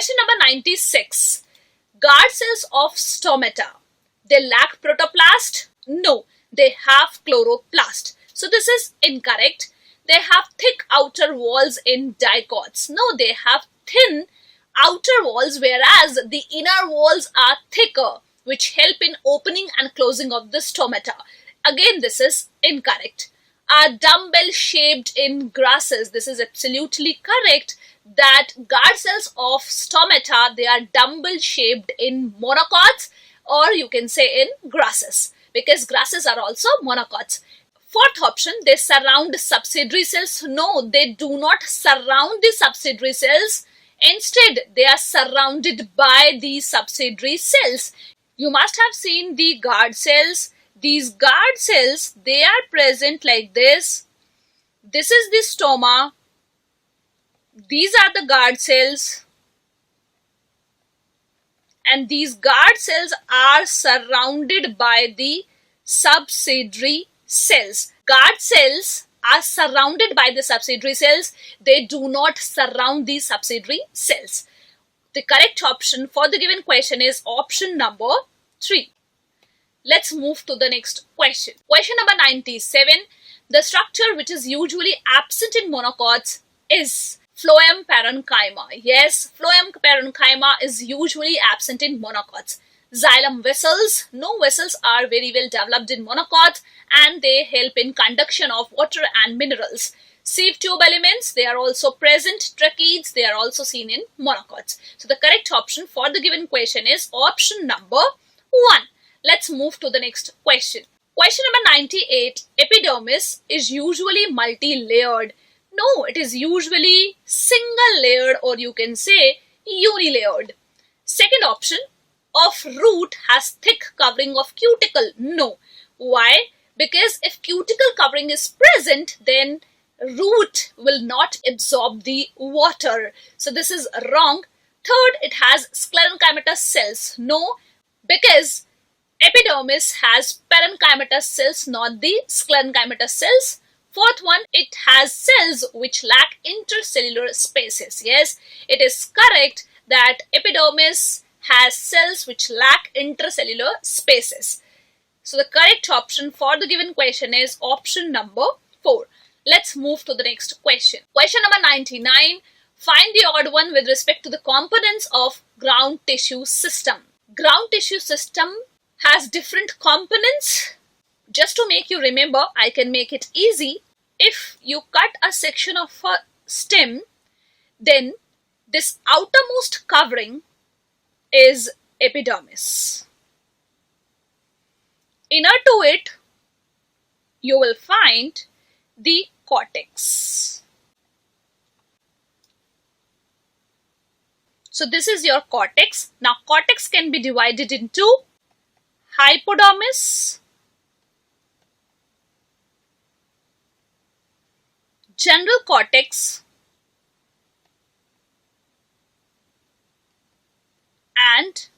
Question number 96. Guard cells of stomata. They lack protoplast? No, they have chloroplast. So this is incorrect. They have thick outer walls in dicots. No, they have thin outer walls, whereas the inner walls are thicker, which help in opening and closing of the stomata. Again, this is incorrect. Are dumbbell shaped in grasses? This is absolutely correct, that guard cells of stomata, they are dumbbell shaped in monocots, or you can say in grasses, because grasses are also monocots. Fourth option, they surround subsidiary cells. No, they do not surround the subsidiary cells. Instead, they are surrounded by the subsidiary cells. You must have seen the guard cells. These guard cells, they are present like this. This is the stoma. These are the guard cells. And these guard cells are surrounded by the subsidiary cells. Guard cells are surrounded by the subsidiary cells. They do not surround the subsidiary cells. The correct option for the given question is option number 3. Let's move to the next question. Question number 97. The structure which is usually absent in monocots is phloem parenchyma. Yes, phloem parenchyma is usually absent in monocots. Xylem vessels. No, vessels are very well developed in monocots and they help in conduction of water and minerals. Sieve tube elements, they are also present. Tracheids, they are also seen in monocots. So the correct option for the given question is option number 1. Let's move to the next question. Question number 98. Epidermis is usually multi-layered. No, it is usually single-layered, or you can say unilayered. Second option, of root has thick covering of cuticle. No. Why? Because if cuticle covering is present, then root will not absorb the water. So this is wrong. Third, it has sclerenchymatous cells. No, because epidermis has parenchymatous cells, not the sclerenchymatous cells. Fourth one, it has cells which lack intercellular spaces. Yes, it is correct that epidermis has cells which lack intercellular spaces. So the correct option for the given question is option number 4. Let's move to the next question. Question number 99. Find the odd one with respect to the components of ground tissue system. Ground tissue system has different components. Just to make you remember, I can make it easy. If you cut a section of a stem, then this outermost covering is epidermis. Inner to it, you will find the cortex. So this is your cortex. Now cortex can be divided into hypodermis, general cortex, and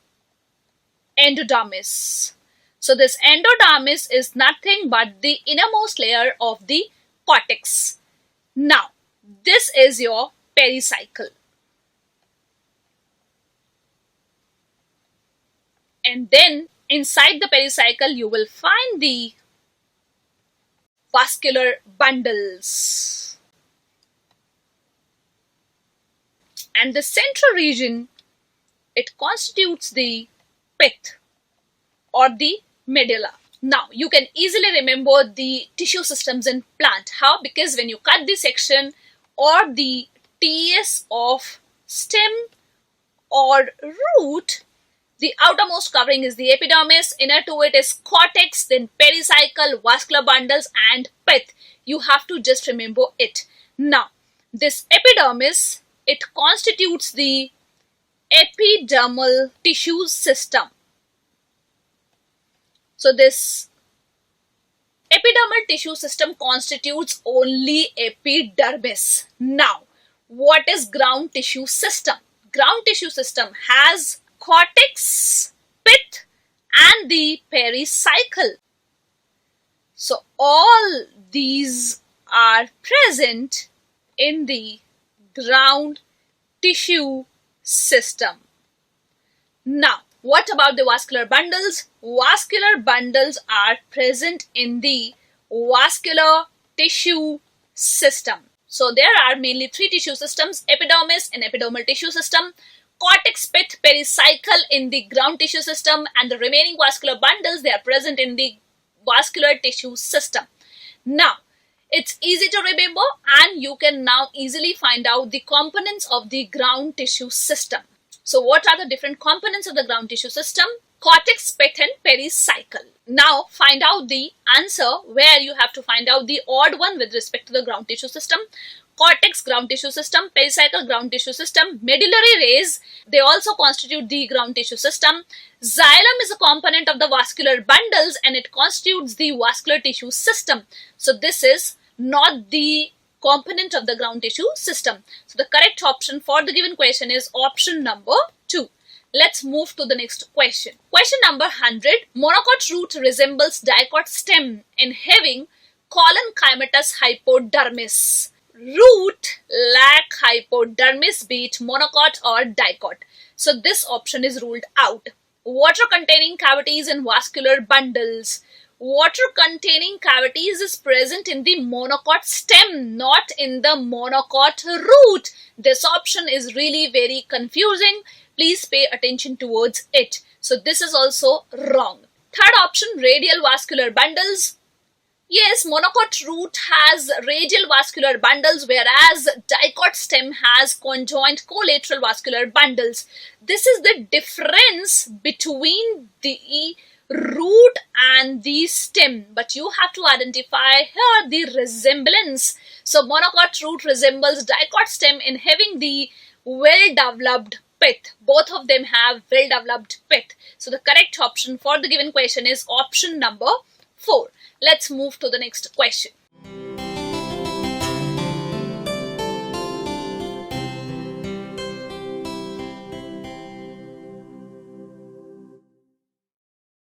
endodermis. So this endodermis is nothing but the innermost layer of the cortex. Now, this is your pericycle. And then inside the pericycle, you will find the vascular bundles. And the central region, it constitutes the pith or the medulla. Now, you can easily remember the tissue systems in plant. How? Because when you cut the section or the TS of stem or root, the outermost covering is the epidermis, inner to it is cortex, then pericycle, vascular bundles and pith. You have to just remember it. Now, this epidermis, it constitutes the epidermal tissue system. So this epidermal tissue system constitutes only epidermis. Now, what is ground tissue system? Ground tissue system has cortex, pith and the pericycle. So all these are present in the ground tissue system. Now, what about the vascular bundles? Vascular bundles are present in the vascular tissue system. So there are mainly three tissue systems: epidermis in epidermal tissue system, cortex, pith, pericycle in the ground tissue system, and the remaining vascular bundles, they are present in the vascular tissue system. Now, it's easy to remember and you can now easily find out the components of the ground tissue system. So what are the different components of the ground tissue system? Cortex, pith, and pericycle. Now find out the answer, where you have to find out the odd one with respect to the ground tissue system. Cortex, ground tissue system; pericycle, ground tissue system; medullary rays, they also constitute the ground tissue system. Xylem is a component of the vascular bundles and it constitutes the vascular tissue system. So this is not the component of the ground tissue system. So the correct option for the given question is option number 2. Let's move to the next question. Question number 100. Monocot root resembles dicot stem in having colon-chymatous hypodermis. Root lack hypodermis, be it monocot or dicot. So this option is ruled out. Water containing cavities in vascular bundles. Water containing cavities is present in the monocot stem, not in the monocot root. This option is really very confusing. Please pay attention towards it. So this is also wrong. Third option, radial vascular bundles. Yes, monocot root has radial vascular bundles, whereas dicot stem has conjoint collateral vascular bundles. This is the difference between the root and the stem, but you have to identify here the resemblance. So monocot root resembles dicot stem in having the well-developed pith. Both of them have well-developed pith. So the correct option for the given question is option number 4. Let's move to the next question.